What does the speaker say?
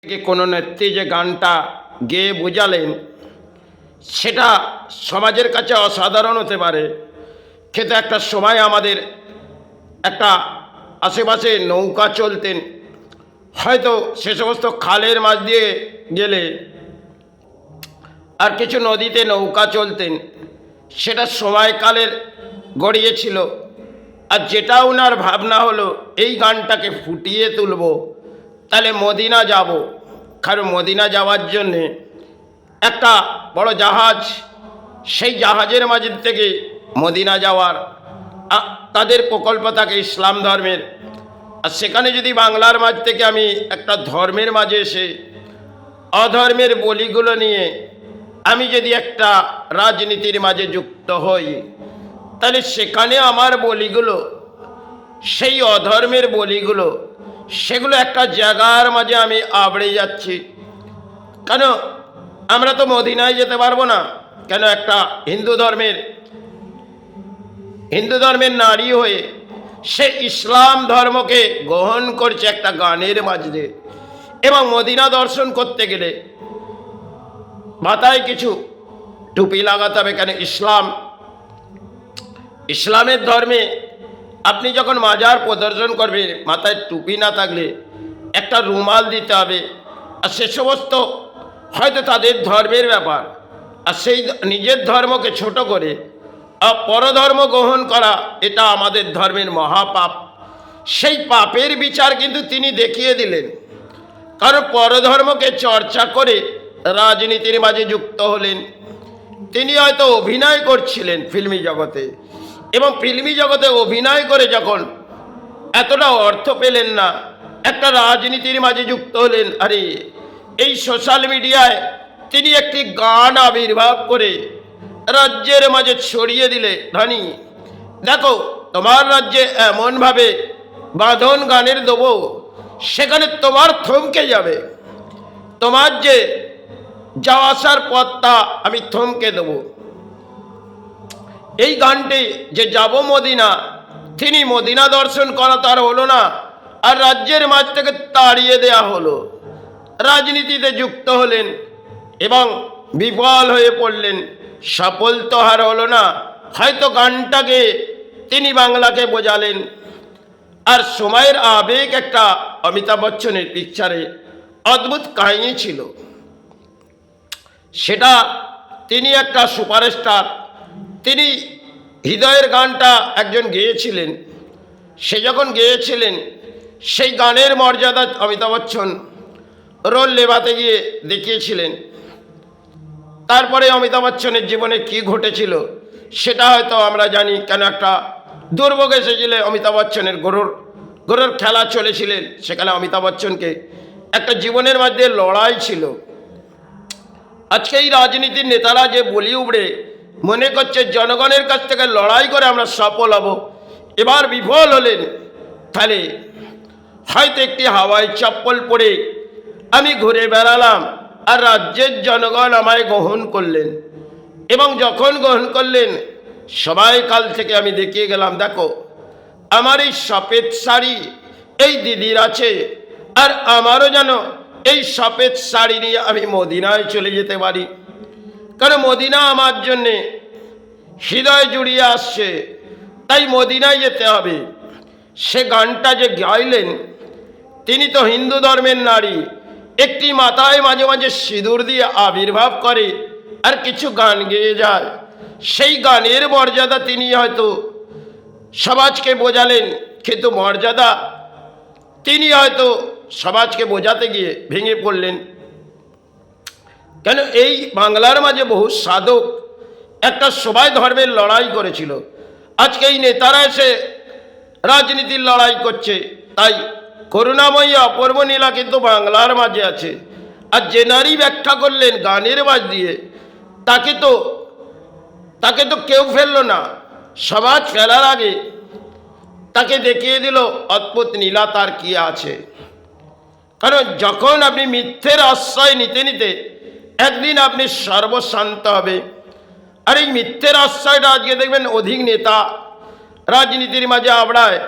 কোনো নেত্রী যে গানটা গেয়ে বোঝালেন সেটা সমাজের কাছে অসাধারণ হতে পারে, কিন্তু একটা সময় আমাদের একটা আশেপাশে নৌকা চলতেন, হয়তো সে সমস্ত খালের মাঝ দিয়ে গেলে আর কিছু নদীতে নৌকা চলতেন, সেটা সময়কালের গড়িয়েছিল। আর যেটা ওনার ভাবনা হলো এই গানটাকে ফুটিয়ে তুলব, তাহলে মদিনা যাব। কারণ মদিনা যাওয়ার জন্যে একটা বড় জাহাজ, সেই জাহাজের মাঝে থেকে মদিনা যাওয়ার তাদের প্রকল্প থাকে ইসলাম ধর্মের। আর সেখানে যদি বাংলার মাঝ থেকে আমি একটা ধর্মের মাঝে এসে অধর্মের বলিগুলো নিয়ে আমি যদি একটা রাজনীতির মাঝে যুক্ত হই, তাহলে সেখানে আমার বলিগুলো, সেই অধর্মের বলিগুলো, সেগুলো একটা জায়গার মাঝে আমি আবড়ে যাচ্ছি। কেন আমরা তো মদিনায় যেতে পারবো না? কেন একটা হিন্দু ধর্মের নারী হয়ে সে ইসলাম ধর্মকে গ্রহণ করছে একটা গানের মাঝে, এবং মদিনা দর্শন করতে গেলে মাথায় কিছু টুপি লাগাতে হবে। কেন ইসলামের ধর্মে আপনি যখন মাজার প্রদর্শন করবেন, মাথায় টুপি না থাকলে একটা রুমাল দিতে হবে। আর সে সমস্ত হয়তো তাদের ধর্মের ব্যাপার, আর সেই নিজের ধর্মকে ছোট করে পরধর্ম গ্রহণ করা, এটা আমাদের ধর্মের মহাপাপ। সেই পাপের বিচার কিন্তু তিনি দেখিয়ে দিলেন। কারণ পরধর্মকে চর্চা করে রাজনীতির মাঝে যুক্ত হলেন। তিনি হয়তো অভিনয় করছিলেন ফিল্মি জগতে, এবং ফিল্মি জগতে অভিনয় করে যখন এতটা অর্থ পেলেন না, একটা রাজনীতির মাঝে যুক্ত হলেন। আরে এই সোশ্যাল মিডিয়ায় তিনি একটি গান আবির্ভাব করে রাজ্যের মাঝে ছড়িয়ে দিলে, ধনী দেখো তোমার রাজ্যে এমনভাবে বাঁধন গানের দেবো, সেখানে তোমার থমকে যাবে, তোমার যে যাওয়া আসার পথটা আমি থমকে দেবো। এই গানটি যে যাব মদিনা, তিনি মদিনা দর্শন করা তার হলো না, আর রাজ্যের মাঝ থেকে তাড়িয়ে দেয়া হলো। রাজনীতিতে যুক্ত হলেন এবং বিফল হয়ে পড়লেন, সফল তো আর হলো না। হয়তো গানটাকে তিনি বাংলাকে বোঝালেন। আর সময়ের আবেগ একটা অমিতাভ বচ্চনের পিকচারে অদ্ভুত কাহিনী ছিল। সেটা তিনি একটা সুপারস্টার, তিনি হৃদয়ের গানটা একজন গেয়েছিলেন। সে যখন গেয়েছিলেন, সেই গানের মর্যাদা অমিতাভ বচ্চন রোল লেবাতে গিয়ে দেখিয়েছিলেন। তারপরে অমিতাভ বচ্চনের জীবনে কি ঘটেছিল সেটা হয়তো আমরা জানি। কেন একটা দুর্ভোগ এসেছিল, অমিতাভ বচ্চনের গরুর খেলা চলেছিলেন, সেখানে অমিতাভ বচ্চনকে একটা জীবনের মধ্যে লড়াই ছিল। আজকে এই রাজনীতির নেতারা যে বলি উবড়ে মনে করছে জনগণের কাছ থেকে লড়াই করে আমরা সফল হব, এবার বিফল হলেন। তাহলে হয়তো একটি হাওয়ায় চপ্পল পরে আমি ঘুরে বেড়ালাম, আর রাজ্যের জনগণ আমায় গ্রহণ করলেন, এবং যখন গ্রহণ করলেন সবাই কাল থেকে আমি দেখিয়ে গেলাম, দেখো আমার এই সফেদ শাড়ি এই দিদির আছে, আর আমারও যেন এই সফেদ শাড়ি নিয়ে আমি মদিনায় চলে যেতে পারি। কারণ মদিনা আমার জন্যে হৃদয় জুড়িয়ে আসছে, তাই মদিনায় যেতে হবে। সে গানটা যে গাইলেন, তিনি তো হিন্দু ধর্মের নারী, একটি মাথায় মাঝে মাঝে সিঁদুর দিয়ে আবির্ভাব করে আর কিছু গান গেয়ে যায়। সেই গানের মর্যাদা তিনি হয়তো সমাজকে বোঝালেন, কিন্তু মর্যাদা তিনি হয়তো সমাজকে বোঝাতে গিয়ে ভেঙে পড়লেন। কেন এই বাংলার মাঝে বহু সাধক একটা সবাই ধর্মের লড়াই করেছিল, আজকে এই নেতারা এসে রাজনীতির লড়াই করছে। তাই করুণাময়ী অপূর্ব নীলা কিন্তু বাংলার মাঝে আছে। আর যে নারী ব্যাখ্যা করলেন গানের মাঝ দিয়ে, তাকে তো কেউ ফেললো না, সমাজ ফেলার আগে তাকে দেখিয়ে দিল অদ্ভুত নীলা তার কি আছে। কারণ যখন আপনি মিথ্যের আশ্রয় নিতে নিতে একদিন আপনি সর্বশান্ত হবে। আর এই মিথ্যের আশ্রয়টা আজকে দেখবেন অধিক নেতা রাজনীতির মাঝে আবড়ায়।